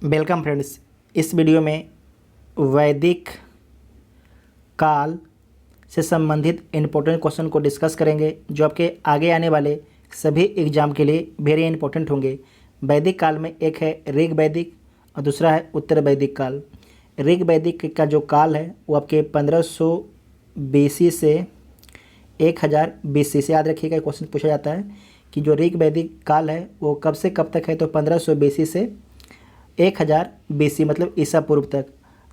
Welcome friends. इस video में वैदिक काल से संबंधित इम्पोर्टेंट क्वेश्चन को डिस्कस करेंगे जो आपके आगे आने वाले सभी एग्जाम के लिए वेरी इंपॉर्टेंट होंगे। वैदिक काल में एक है ऋग वैदिक और दूसरा है उत्तर वैदिक काल। ऋग वैदिक का जो काल है वो आपके 1500 BC से 1000 BC से, याद रखिएगा क्वेश्चन पूछा जाता है कि जो ऋग वैदिक काल है वो कब से कब तक है, तो 1500 BC से 1000 BC मतलब ईसा पूर्व तक।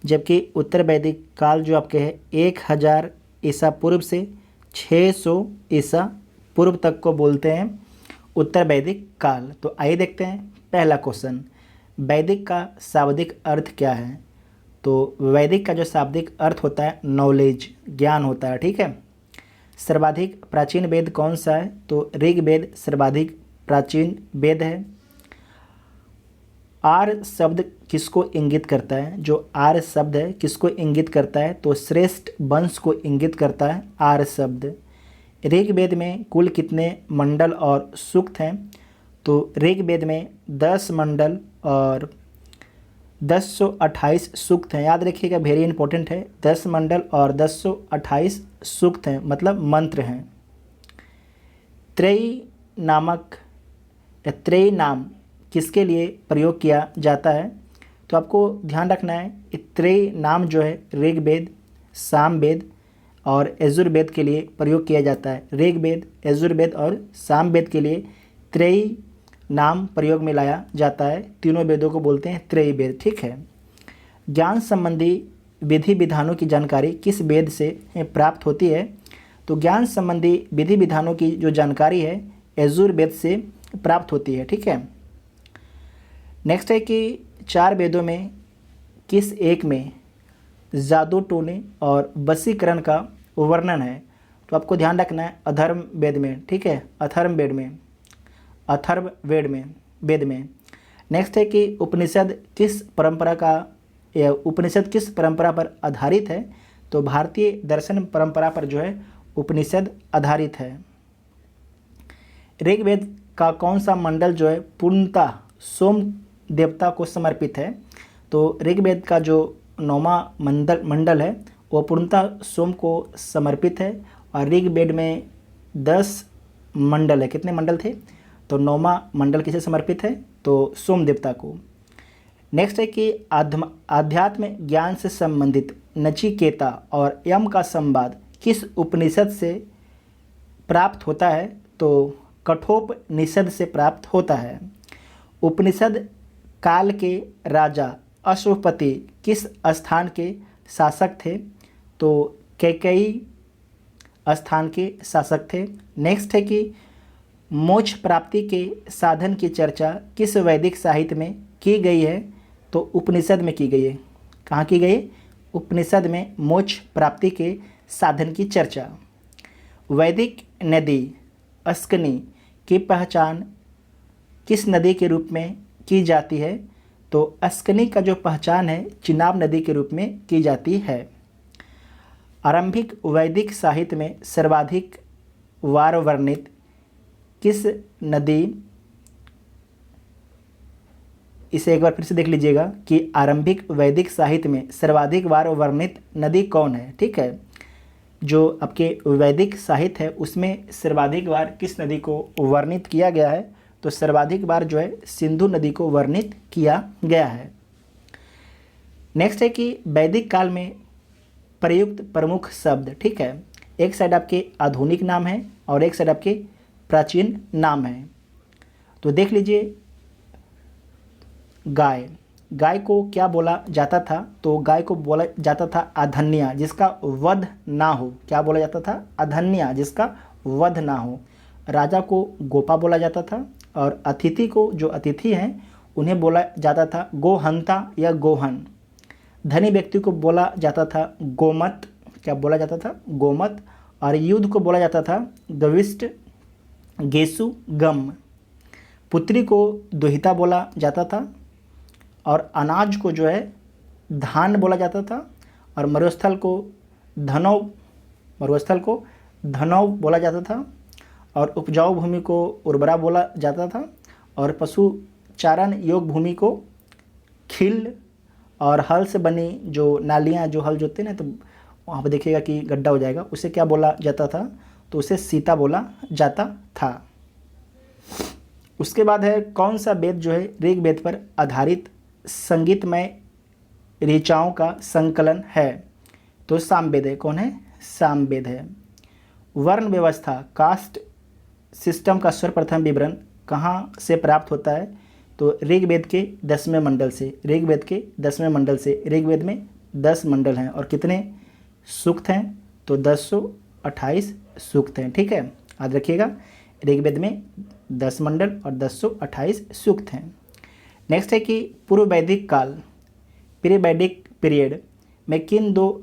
जबकि उत्तर वैदिक काल जो आपके है 1000 ईसा पूर्व से 600 ईसा पूर्व तक को बोलते हैं उत्तर वैदिक काल। तो आइए देखते हैं पहला क्वेश्चन, वैदिक का शाब्दिक अर्थ क्या है। तो वैदिक का जो शाब्दिक अर्थ होता है नॉलेज, ज्ञान होता है। ठीक है, सर्वाधिक प्राचीन वेद कौन सा है, तो ऋग वेद सर्वाधिक प्राचीन वेद है। आर्य शब्द किसको इंगित करता है, जो आर्य शब्द है किसको इंगित करता है, तो श्रेष्ठ वंश को इंगित करता है आर्य शब्द। ऋग्वेद में कुल कितने मंडल और सूक्त हैं, तो ऋग्वेद में 10 मंडल और 1028 सूक्त हैं। याद रखिएगा, वेरी इंपॉर्टेंट है, 10 मंडल और 1028 सूक्त हैं, मतलब मंत्र हैं। त्रयी नामक या त्रयी नाम किसके लिए प्रयोग किया जाता है, तो आपको ध्यान रखना है त्रयी नाम जो है ऋग्वेद, सामवेद और यजुर्वेद के लिए प्रयोग किया जाता है। ऋग्वेद, यजुर्वेद और सामवेद के लिए त्रयी नाम प्रयोग में लाया जाता है। तीनों वेदों को बोलते हैं त्रयी वेद। ठीक है, ज्ञान संबंधी विधि विधानों की जानकारी किस वेद से प्राप्त होती है, तो ज्ञान संबंधी विधि विधानों की जो जानकारी है यजुर्वेद से प्राप्त होती है। ठीक है, नेक्स्ट है कि 4 वेदों में किस एक में जादू टोने और वशीकरण का वर्णन है, तो आपको ध्यान रखना है अथर्व वेद में। ठीक है, अथर्व वेद में। नेक्स्ट है कि उपनिषद किस परंपरा का या उपनिषद किस परंपरा पर आधारित है, तो भारतीय दर्शन परंपरा पर जो है उपनिषद आधारित है। ऋग्वेद का कौन सा मंडल जो है पूर्णतः सोम देवता को समर्पित है, तो ऋग्वेद का जो 9वां मंडल है वो पूर्णतः सोम को समर्पित है। और ऋग्वेद में 10 मंडल है। कितने मंडल थे, तो 9वां मंडल किसे समर्पित है, तो सोम देवता को। नेक्स्ट है कि आध्यात्म ज्ञान से संबंधित नचिकेता और यम का संवाद किस उपनिषद से प्राप्त होता है, तो कठोपनिषद से प्राप्त होता है। उपनिषद काल के राजा अश्वपति किस स्थान के शासक थे, तो कैकेयी स्थान के शासक थे। नेक्स्ट है कि मोक्ष प्राप्ति के साधन की चर्चा किस वैदिक साहित्य में की गई है, तो उपनिषद में की गई है। कहाँ की गई, उपनिषद में मोक्ष प्राप्ति के साधन की चर्चा। वैदिक नदी अस्कनी की पहचान किस नदी के रूप में की जाती है, तो अस्कनी का जो पहचान है चिनाब नदी के रूप में की जाती है। आरंभिक वैदिक साहित्य में सर्वाधिक वार वर्णित किस नदी, इसे एक बार फिर से देख लीजिएगा कि आरंभिक वैदिक साहित्य में सर्वाधिक बार वर्णित नदी कौन है। ठीक है, जो आपके वैदिक साहित्य है उसमें सर्वाधिक बार किस नदी को वर्णित किया गया है, तो सर्वाधिक बार जो है सिंधु नदी को वर्णित किया गया है। नेक्स्ट है कि वैदिक काल में प्रयुक्त प्रमुख शब्द। ठीक है, एक साइड आपके आधुनिक नाम है और एक साइड आपके प्राचीन नाम है। तो देख लीजिए, गाय को क्या बोला जाता था, तो गाय को बोला जाता था अधन्या जिसका वध ना हो। क्या बोला जाता था, अधन्या जिसका वध ना हो। राजा को गोपा बोला जाता था और अतिथि को, जो अतिथि हैं उन्हें बोला जाता था गोहंता या गोहन। धनी व्यक्ति को बोला जाता था गोमत। क्या बोला जाता था, गोमत। और युद्ध को बोला जाता था गविष्ट, गेसु, गम। पुत्री को दुहिता बोला जाता था और अनाज को जो है धान बोला जाता था। और मरुस्थल को धनौ बोला जाता था और उपजाऊ भूमि को उर्वरा बोला जाता था और पशु चारण योग भूमि को खिल और हल से बनी जो नालियाँ, जो हल जोते हैं ना, तो वहाँ पर देखिएगा कि गड्ढा हो जाएगा, उसे क्या बोला जाता था? तो उसे सीता बोला जाता था। उसके बाद है कौन सा वेद जो है ऋग्वेद पर आधारित संगीतमय ऋचाओं का संकलन है? तो सामवेद है। कौन है? सामवेद है। वर्ण व्यवस्था, कास्ट सिस्टम का सर्वप्रथम विवरण कहाँ से प्राप्त होता है? तो ऋग्वेद के 10वें मंडल से। ऋग्वेद के 10वें मंडल से। ऋग्वेद में 10 मंडल हैं और कितने सूक्त हैं? तो 1028 सूक्त हैं। ठीक है, याद रखिएगा, ऋग्वेद में 10 मंडल और 1028 सूक्त हैं। नेक्स्ट है कि पूर्व वैदिक काल, प्री वैदिक पीरियड में किन दो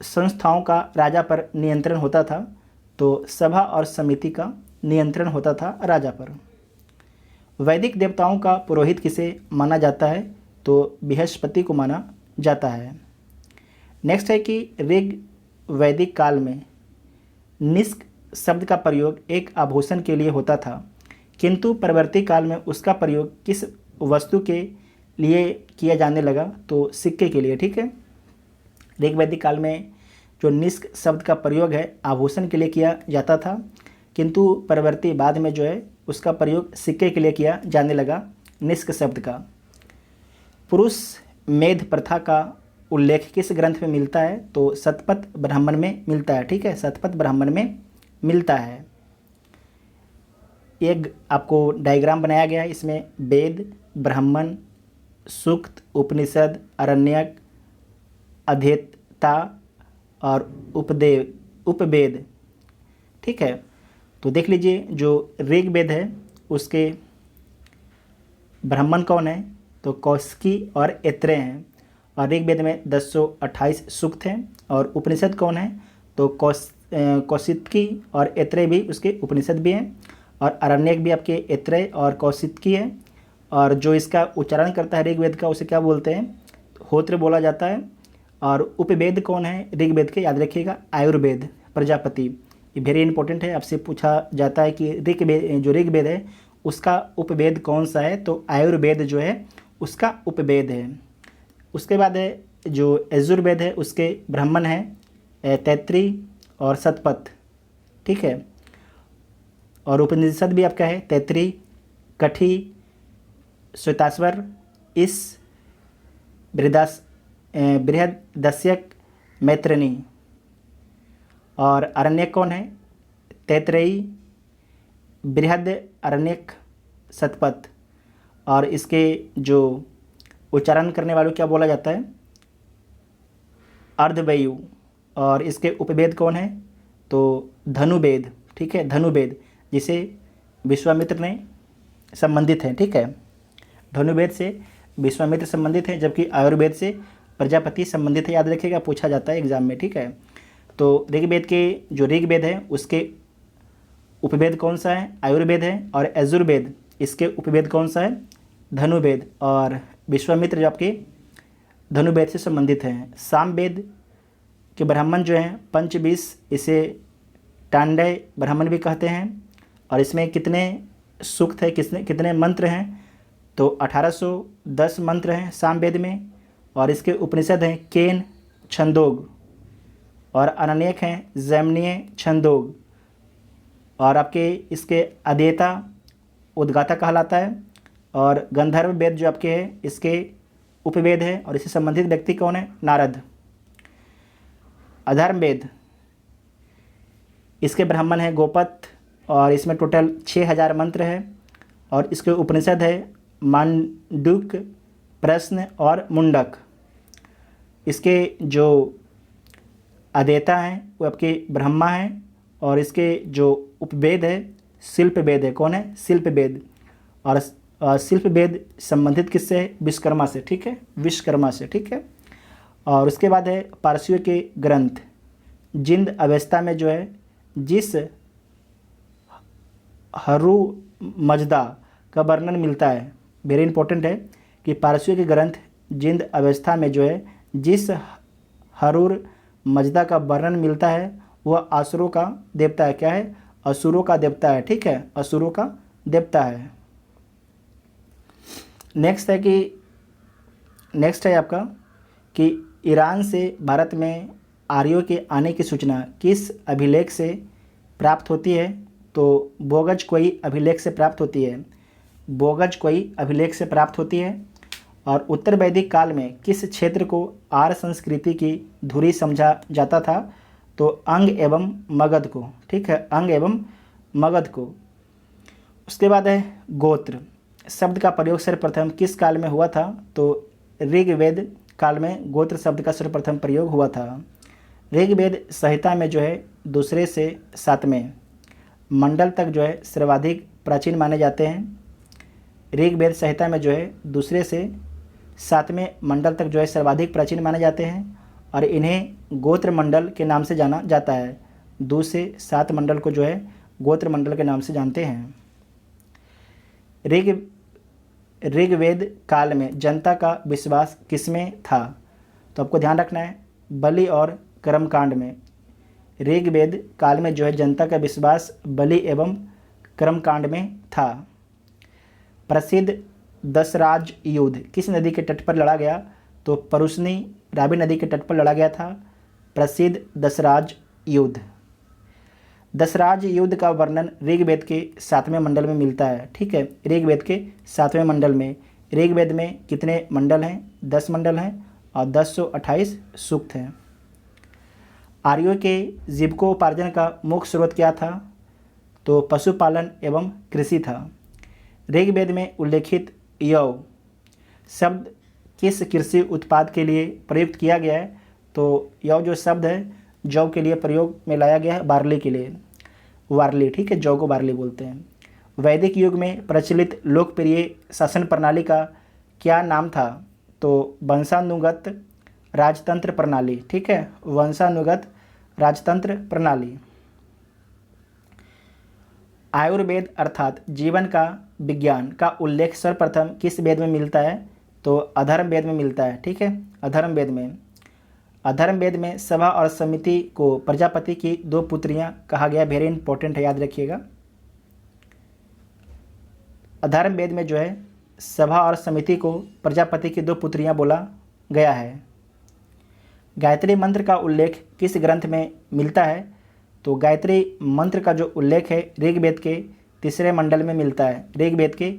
संस्थाओं का राजा पर नियंत्रण होता था? तो सभा और समिति का नियंत्रण होता था राजा पर। वैदिक देवताओं का पुरोहित किसे माना जाता है? तो बृहस्पति को माना जाता है। नेक्स्ट है कि ऋग वैदिक काल में निष्क शब्द का प्रयोग एक आभूषण के लिए होता था, किंतु परवर्ती काल में उसका प्रयोग किस वस्तु के लिए किया जाने लगा? तो सिक्के के लिए। ठीक है, ऋग्वैदिक काल में जो निष्क शब्द का प्रयोग है आभूषण के लिए किया जाता था, किंतु परवर्ती बाद में जो है उसका प्रयोग सिक्के के लिए किया जाने लगा, निष्क शब्द का। पुरुष मेध प्रथा का उल्लेख किस ग्रंथ में मिलता है? तो शतपथ ब्राह्मण में मिलता है। ठीक है, शतपथ ब्राह्मण में मिलता है। एक आपको डायग्राम बनाया गया है, इसमें वेद, ब्राह्मण, सूक्त, उपनिषद, आरण्यक, अध्येता और उपवेद। ठीक है, तो देख लीजिए, जो ऋग्वेद है उसके ब्राह्मण कौन है? तो कौशिकी और ऐत्रेय हैं, और ऋग्वेद में 1028 सूक्त हैं। और उपनिषद कौन है? तो कौशिकी और ऐत्रेय भी उसके उपनिषद भी हैं, और आरण्यक भी आपके ऐत्रेय और कौशिकी है। और जो इसका उच्चारण करता है ऋग्वेद का, उसे क्या बोलते हैं? होत्र बोला जाता है। और उपवेद कौन है ऋग्वेद के? याद रखिएगा, आयुर्वेद, प्रजापति। ये वेरी इंपॉर्टेंट है, आपसे पूछा जाता है कि ऋग्वेद है उसका उपवेद कौन सा है? तो आयुर्वेद जो है उसका उपवेद है। उसके बाद है जो यजुर्वेद है उसके ब्राह्मण हैं तैत्तिरीय और शतपथ। ठीक है, और उपनिषद भी आपका है तैत्तिरीय, कठी, श्वेताश्वर, इस, बृहदस्यक, मैत्रेयी। और अरण्यक कौन है? तैत्तिरीय, बृहद, अरण्यक, शतपथ। और इसके जो उच्चारण करने वालों क्या बोला जाता है? अर्धवायु। और इसके उपवेद कौन है? तो धनुवेद। ठीक है, धनुवेद, जिसे विश्वामित्र ने संबंधित हैं। ठीक है, धनुवेद से विश्वामित्र संबंधित है, जबकि आयुर्वेद से प्रजापति संबंधित है। याद रखिएगा, पूछा जाता है एग्जाम में। ठीक है, तो ऋग्वेद के जो ऋग्वेद है उसके उपवेद कौन सा है? आयुर्वेद है। और यजुर्वेद, इसके उपवेद कौन सा है? धनुवेद। और विश्वामित्र जो आपके धनुवेद से संबंधित हैं। सामवेद के ब्राह्मण जो हैं पंचविश, इसे टांडय ब्राह्मण भी कहते हैं। और इसमें कितने सूक्त है, कितने मंत्र हैं? तो 1810 मंत्र हैं सामवेद में। और इसके उपनिषद हैं केन, छंदोग, और अरण्यक हैं जैमिनीय, छंदोग। और आपके इसके अध्येता उद्गाता कहलाता है। और गंधर्व वेद जो आपके है इसके उपवेद है, और इससे संबंधित व्यक्ति कौन है? नारद। अधर्म वेद, इसके ब्राह्मण है गोपथ, और इसमें टोटल 6000 मंत्र है। और इसके उपनिषद है मांडुक, प्रश्न और मुंडक। इसके जो अध्येता हैं वो आपके ब्रह्मा हैं। और इसके जो उपवेद है शिल्प वेद है। कौन है? शिल्प वेद। और शिल्प वेद संबंधित किससे है? विश्वकर्मा से। ठीक है, विश्वकर्मा से। ठीक है, और उसके बाद है पारसियों के ग्रंथ। जिंद अवस्था में जो है जिस हरू मजदा का वर्णन मिलता है, वेरी इंपॉर्टेंट है कि पारसियों के ग्रंथ जिंद अवस्था में जो है जिस हरूर मजदा का वर्णन मिलता है वह असुरों का देवता है। क्या है? असुरों का देवता है। ठीक है, असुरों का देवता है। नेक्स्ट है कि नेक्स्ट है आपका कि ईरान से भारत में आर्यों के आने की सूचना किस अभिलेख से प्राप्त होती है? तो बोगज कोई अभिलेख से प्राप्त होती है। बोगज कोई अभिलेख से प्राप्त होती है। और उत्तर वैदिक काल में किस क्षेत्र को आर्य संस्कृति की धुरी समझा जाता था? तो अंग एवं मगध को। ठीक है, अंग एवं मगध को। उसके बाद है गोत्र शब्द का प्रयोग सर्वप्रथम किस काल में हुआ था? तो ऋग्वेद काल में गोत्र शब्द का सर्वप्रथम प्रयोग हुआ था। ऋग्वेद संहिता में जो है दूसरे से सातवें मंडल तक जो है सर्वाधिक प्राचीन माने जाते हैं। ऋग्वेद संहिता में जो है दूसरे से सातवें मंडल तक जो है सर्वाधिक प्राचीन माने जाते हैं और इन्हें गोत्र मंडल के नाम से जाना जाता है। 2 से 7 मंडल को जो है गोत्र मंडल के नाम से जानते हैं। ऋग्वेद काल में जनता का विश्वास किसमें था? तो आपको ध्यान रखना है बलि और कर्मकांड में। ऋग्वेद काल में जो है जनता का विश्वास बलि एवं कर्मकांड में था। प्रसिद्ध दशराज युद्ध किस नदी के तट पर लड़ा गया? तो परुशनी रावी नदी के तट पर लड़ा गया था प्रसिद्ध दशराज युद्ध। दशराज युद्ध का वर्णन ऋग्वेद के 7वें मंडल में मिलता है। ठीक है, ऋग्वेद के 7वें मंडल में। ऋग्वेद में कितने मंडल हैं? 10 मंडल हैं और 1028 सूक्त हैं। आर्यों के जीविकोपार्जन का मुख्य स्रोत क्या था? तो पशुपालन एवं कृषि था। ऋग्वेद में उल्लेखित यव शब्द किस कृषि उत्पाद के लिए प्रयुक्त किया गया है? तो यव जो शब्द है जौ के लिए प्रयोग में लाया गया है, बार्ली के लिए, वार्ली। ठीक है, जौ को बार्ली बोलते हैं। वैदिक युग में प्रचलित लोकप्रिय शासन प्रणाली का क्या नाम था? तो वंशानुगत राजतंत्र प्रणाली। ठीक है, वंशानुगत राजतंत्र प्रणाली। आयुर्वेद अर्थात जीवन का विज्ञान का उल्लेख सर्वप्रथम किस वेद में मिलता है? तो अधर्ववेद में मिलता है। ठीक है, अधर्ववेद में। अधर्ववेद में सभा और समिति को प्रजापति की 2 पुत्रियां कहा गया। वेरी इंपॉर्टेंट है, याद रखिएगा। अधर्ववेद में जो है सभा और समिति को प्रजापति की 2 पुत्रियां बोला गया है। गायत्री मंत्र का उल्लेख किस ग्रंथ में मिलता है? तो गायत्री मंत्र का जो उल्लेख है ऋग्वेद के 3रे मंडल में मिलता है। ऋग्वेद के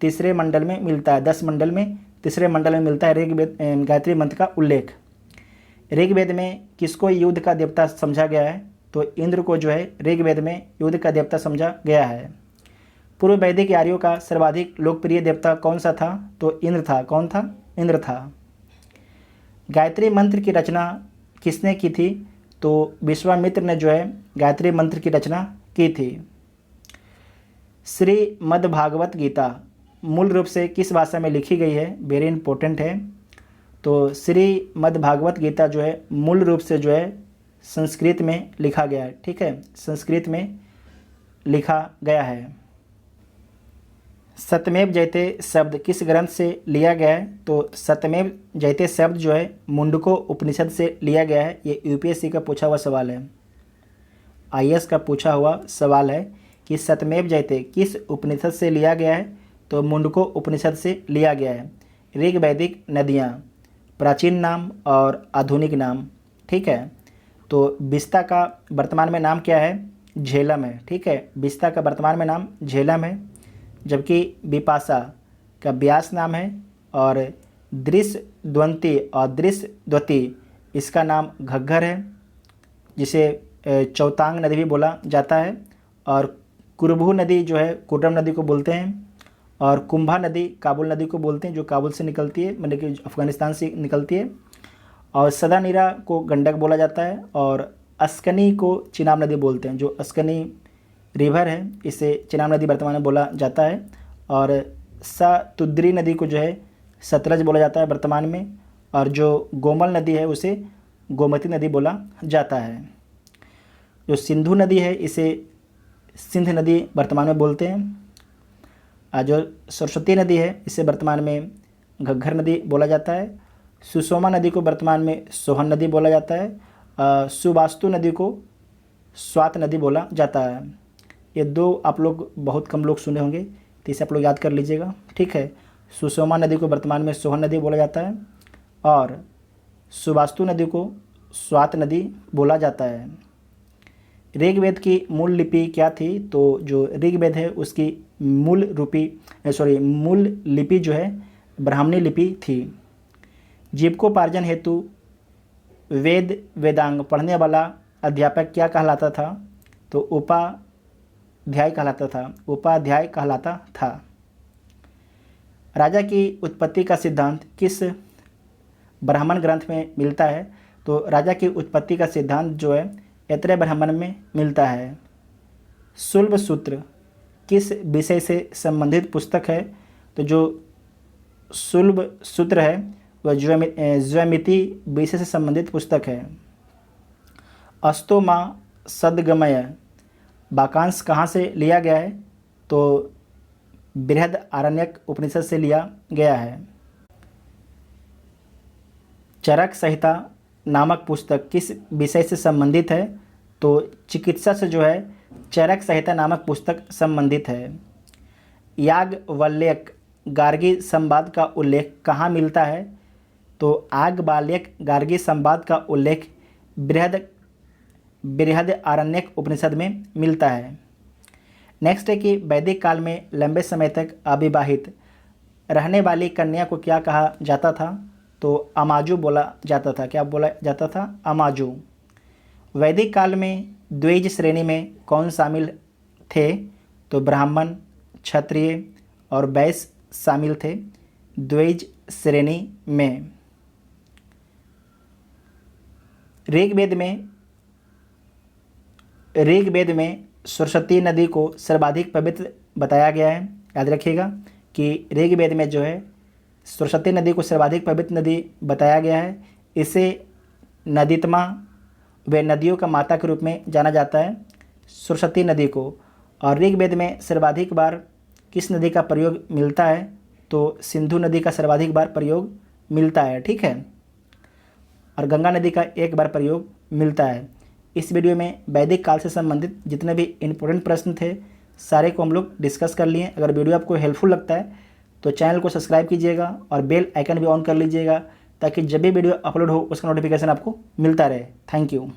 3रे मंडल में मिलता है। 10 मंडल में 3रे मंडल में मिलता है ऋग्वेद गायत्री मंत्र का उल्लेख। ऋग्वेद में किसको युद्ध का देवता समझा गया है? तो इंद्र को जो है ऋग्वेद में युद्ध का देवता समझा गया है। पूर्व वैदिक आर्यों का सर्वाधिक लोकप्रिय देवता कौन सा था? तो इंद्र था। कौन था? इंद्र था। गायत्री मंत्र की रचना किसने की थी? तो विश्वामित्र ने जो है गायत्री मंत्र की रचना की थी। श्रीमद्भागवत गीता मूल रूप से किस भाषा में लिखी गई है? वेरी इंपॉर्टेंट है। तो श्रीमद्भागवत गीता जो है मूल रूप से जो है संस्कृत में लिखा गया है। ठीक है, संस्कृत में लिखा गया है। सत्यमेव जयते शब्द किस ग्रंथ से लिया गया है? तो सत्यमेव जयते शब्द जो है मुंडको उपनिषद से लिया गया है। ये यूपीएससी का पूछा हुआ सवाल है, आईएएस का पूछा हुआ सवाल है कि सत्यमेव जयते किस उपनिषद से लिया गया है? तो मुंडको उपनिषद से लिया गया है। ऋग वैदिक नदियाँ, प्राचीन नाम और आधुनिक नाम। ठीक है, तो बिस्ता का वर्तमान में नाम क्या है? झेलम है। ठीक है, बिस्ता का वर्तमान में नाम झेलम है, जबकि बिपाशा का ब्यास नाम है और दृश्यद्वंती और दृश्यद्वती इसका नाम घग्घर है, जिसे चौतांग नदी भी बोला जाता है। और कुरभू नदी जो है कुर्रम नदी को बोलते हैं और कुंभा नदी काबुल नदी को बोलते हैं, जो काबुल से निकलती है, मतलब कि अफ़गानिस्तान से निकलती है। और सदानीरा को गंडक बोला जाता है और अस्कनी को चिनाब नदी बोलते हैं, जो अस्कनी रिवर है इसे चिनाब नदी वर्तमान में बोला जाता है। और सतुद्री नदी को जो है सतलज बोला जाता है वर्तमान में, और जो गोमल नदी है उसे गोमती नदी बोला जाता है। जो सिंधु नदी है इसे सिंध नदी वर्तमान में बोलते हैं। जो सरस्वती नदी है इसे वर्तमान में घग्घर नदी बोला जाता है। सुषमा नदी को वर्तमान में सोहन नदी बोला जाता है। सुवास्तु नदी को स्वात नदी बोला जाता है। ये 2 आप लोग बहुत कम लोग सुने होंगे, तो इसे आप लोग याद कर लीजिएगा। ठीक है, सुषमा नदी को वर्तमान में सोहन नदी बोला जाता है और सुबास्तु नदी को स्वात नदी बोला जाता है। ऋग्वेद की मूल लिपि क्या थी? तो जो ऋग्वेद है उसकी मूल लिपि जो है ब्राह्मणी लिपि थी। जीविकोपार्जन हेतु वेद वेदांग पढ़ने वाला अध्यापक क्या कहलाता था? तो उपाध्याय कहलाता था। राजा की उत्पत्ति का सिद्धांत किस ब्राह्मण ग्रंथ में मिलता है? तो राजा की उत्पत्ति का सिद्धांत जो है ऐत्रेय ब्राह्मण में मिलता है। शुल्ब सूत्र किस विषय से संबंधित पुस्तक है? तो जो शुल्ब सूत्र है वह ज्यामिति विषय से संबंधित पुस्तक है। अस्तो मां सद्गमय वाक्यांश कहाँ से लिया गया है? तो बृहद आरण्यक उपनिषद से लिया गया है। चरक संहिता नामक पुस्तक किस विषय से संबंधित है? तो चिकित्सा से जो है चरक संहिता नामक पुस्तक संबंधित है। याज्ञवल्क्य गार्गी संवाद का उल्लेख कहाँ मिलता है? तो याज्ञवल्क्य गार्गी संवाद का उल्लेख बृहद आरण्यक उपनिषद में मिलता है। नेक्स्ट है कि वैदिक काल में लंबे समय तक अविवाहित रहने वाली कन्या को क्या कहा जाता था? तो अमाजु बोला जाता था। क्या बोला जाता था? अमाजु। वैदिक काल में द्विज श्रेणी में कौन शामिल थे? तो ब्राह्मण, क्षत्रिय और वैश्य शामिल थे द्विज श्रेणी में। ऋग्वेद में सरस्वती नदी को सर्वाधिक पवित्र बताया गया है। याद रखिएगा कि ऋग्वेद में जो है सरस्वती नदी को सर्वाधिक पवित्र नदी बताया गया है। इसे नदीतमा व नदियों का माता के रूप में जाना जाता है सरस्वती नदी को। और ऋग्वेद में सर्वाधिक बार किस नदी का प्रयोग मिलता है? तो सिंधु नदी का सर्वाधिक बार प्रयोग मिलता है। ठीक है, और गंगा नदी का एक बार प्रयोग मिलता है। इस वीडियो में वैदिक काल से संबंधित जितने भी इम्पोर्टेंट प्रश्न थे सारे को हम लोग डिस्कस कर लिए। अगर वीडियो आपको हेल्पफुल लगता है तो चैनल को सब्सक्राइब कीजिएगा और बेल आइकन भी ऑन कर लीजिएगा ताकि जब भी वीडियो अपलोड हो उसका नोटिफिकेशन आपको मिलता रहे। Thank you.